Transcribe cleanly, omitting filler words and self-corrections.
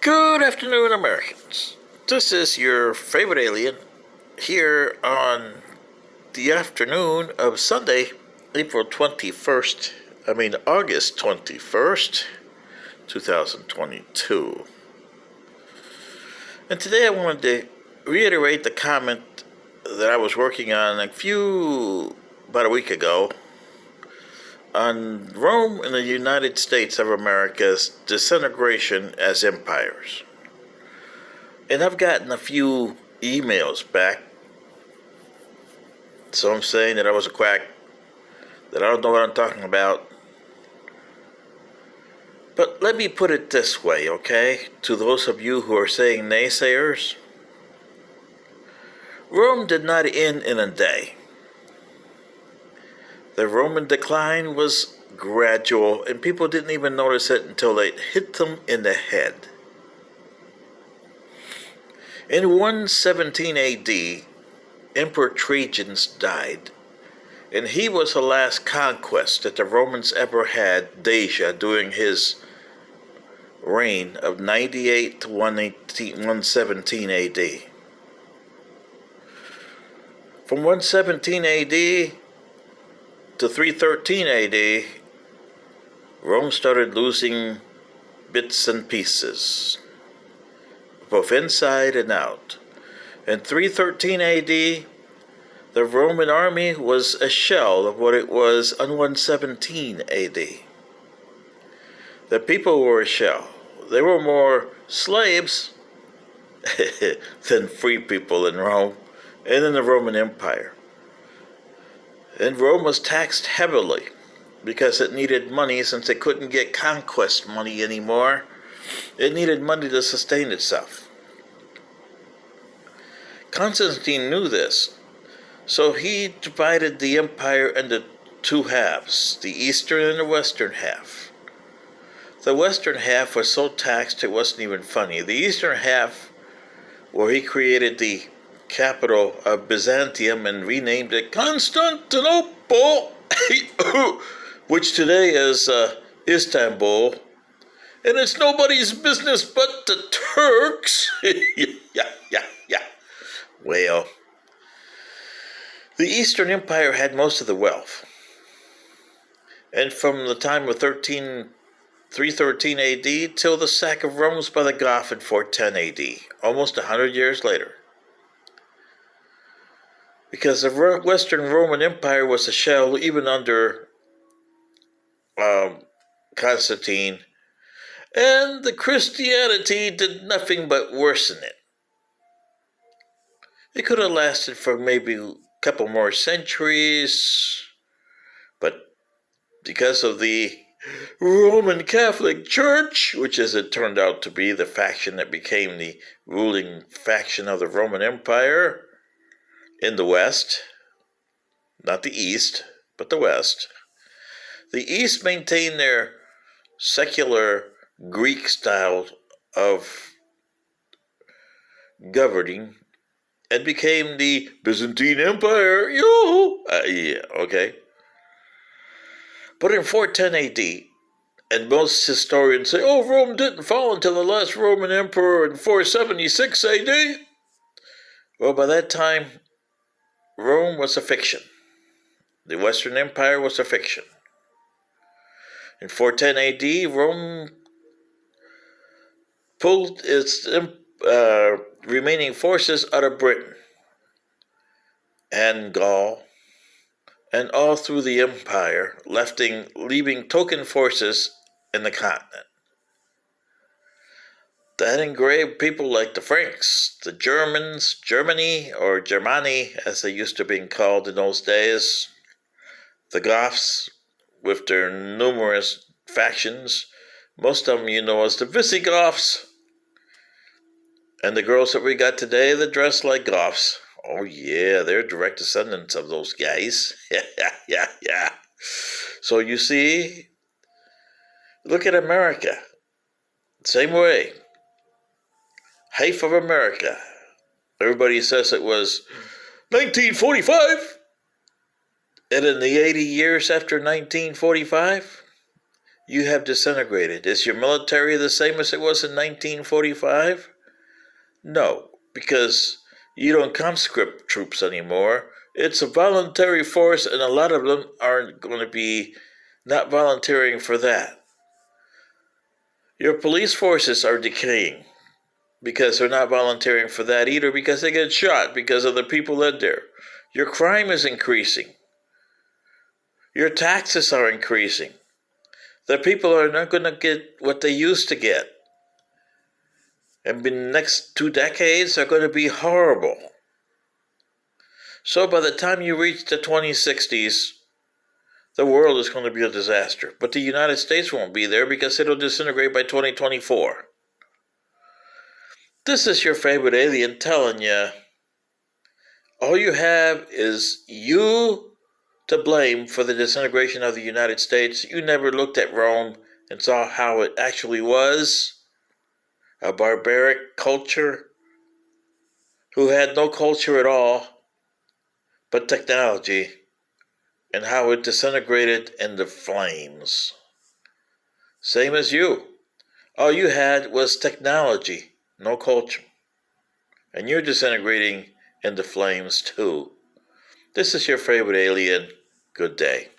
Good afternoon, Americans. This is your favorite alien here on the afternoon of Sunday, August 21st, 2022. And today I wanted to reiterate the comment that I was working on about a week ago on Rome and the United States of America's disintegration as empires. And I've gotten a few emails back. Some saying that I was a quack, that I don't know what I'm talking about. But let me put it this way, okay? To those of you who are saying naysayers, Rome did not end in a day. The Roman decline was gradual, and people didn't even notice it until it hit them in the head. In 117 AD, Emperor Trajan died, and he was the last conquest that the Romans ever had, Dacia, during his reign of 98 to 117 AD. From 117 AD to 313 AD, Rome started losing bits and pieces, both inside and out. In 313 AD, the Roman army was a shell of what it was in 117 AD. The people were a shell. They were more slaves than free people in Rome and in the Roman Empire. And Rome was taxed heavily because it needed money, since it couldn't get conquest money anymore. It needed money to sustain itself. Constantine knew this, so he divided the empire into two halves, the eastern and the western half. The western half was so taxed it wasn't even funny. The eastern half, where he created the capital of Byzantium and renamed it Constantinople, which today is Istanbul, and it's nobody's business but the Turks. yeah. Well, the Eastern Empire had most of the wealth, and from the time of 313 AD till the sack of Rome by the Goth in 410 AD, almost 100 years later. Because the Western Roman Empire was a shell even under Constantine, and the Christianity did nothing but worsen it. It could have lasted for maybe a couple more centuries, but because of the Roman Catholic Church, which as it turned out to be the faction that became the ruling faction of the Roman Empire in the West, not the East, but the West, the East maintained their secular Greek style of governing and became the Byzantine Empire. Okay. But in 410 AD, and most historians say, Rome didn't fall until the last Roman emperor in 476 AD. Well, by that time, Rome was a fiction. The Western Empire was a fiction. In 410 AD, Rome pulled its remaining forces out of Britain and Gaul and all through the empire, leaving token forces in the continent. That engraved people like the Franks, the Germans, Germany, or Germani, as they used to be called in those days, the Goths, with their numerous factions, most of them you know as the Visigoths, and the girls that we got today that dress like Goths. Oh yeah, they're direct descendants of those guys. Yeah. So you see, look at America. Same way. Half of America. Everybody says it was 1945. And in the 80 years after 1945, you have disintegrated. Is your military the same as it was in 1945? No, because you don't conscript troops anymore. It's a voluntary force, and a lot of them aren't going to be not volunteering for that. Your police forces are decaying because they're not volunteering for that either, because they get shot because of the people in there. Your crime is increasing. Your taxes are increasing. The people are not going to get what they used to get. And in the next 2 decades are going to be horrible. So by the time you reach the 2060s, the world is going to be a disaster. But the United States won't be there because it'll disintegrate by 2024. This is your favorite alien telling you, all you have is you to blame for the disintegration of the United States. You never looked at Rome and saw how it actually was. A barbaric culture who had no culture at all but technology, and how it disintegrated in the flames. Same as you. All you had was technology, no culture. And you're disintegrating in the flames too. This is your favorite alien. Good day.